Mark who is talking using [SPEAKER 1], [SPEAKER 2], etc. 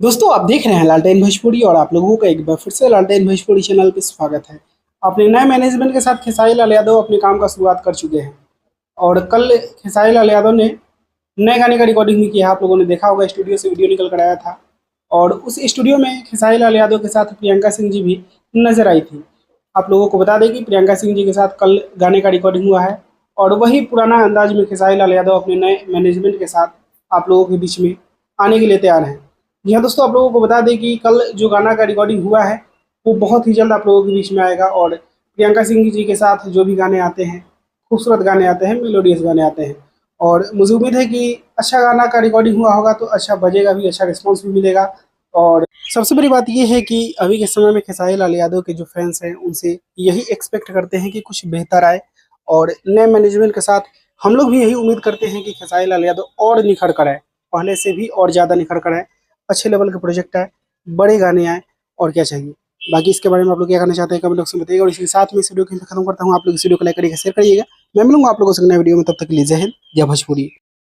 [SPEAKER 1] दोस्तों आप देख रहे हैं लालटेन भोजपुरी और आप लोगों का एक बार फिर से लालटेन भोजपुरी चैनल पे स्वागत है। अपने नए मैनेजमेंट के साथ खेसारी लाल यादव अपने काम का शुरुआत कर चुके हैं और कल खेसारी लाल यादव ने नए गाने का रिकॉर्डिंग भी किया। आप लोगों ने देखा होगा, स्टूडियो से वीडियो निकल कर आया था और उस स्टूडियो में खेसारी लाल यादव के साथ प्रियंका सिंह जी भी नजर आई थी। आप लोगों को बता दें कि प्रियंका सिंह जी के साथ कल गाने का रिकॉर्डिंग हुआ है और वही पुराना अंदाज में खेसारी लाल यादव अपने नए मैनेजमेंट के साथ आप लोगों के बीच में आने के लिए तैयार हैं। जी हाँ दोस्तों, आप लोगों को बता दें कि कल जो गाना का रिकॉर्डिंग हुआ है वो बहुत ही जल्द आप लोगों के बीच में आएगा और प्रियंका सिंह जी के साथ जो भी गाने आते हैं, खूबसूरत गाने आते हैं, मेलोडियस गाने आते हैं और मुझे उम्मीद है कि अच्छा गाना का रिकॉर्डिंग हुआ होगा तो अच्छा बजेगा भी, अच्छा रिस्पॉन्स भी मिलेगा। और सबसे बड़ी बात ये है कि अभी के समय में खेसारी लाल यादव के जो फैंस हैं उनसे यही एक्सपेक्ट करते हैं कि कुछ बेहतर आए और नए मैनेजमेंट के साथ हम लोग भी यही उम्मीद करते हैं कि खेसारी लाल यादव और निखर कर आए, पहले से भी और ज़्यादा निखर कर आए, अच्छे लेवल के प्रोजेक्ट आए, बड़े गाने आए और क्या चाहिए। बाकी इसके बारे में आप लोग क्या करना चाहते हैं कमेंट बॉक्स में बताइएगा और इसके साथ में इस वीडियो को खत्म करता हूँ। आप लोग इस वीडियो को लाइक करिएगा, शेयर करिएगा। मैं मिलूंगा आप लोगों से नए वीडियो में, तब तक के लिए जय हिंद, जय भोजपुरी।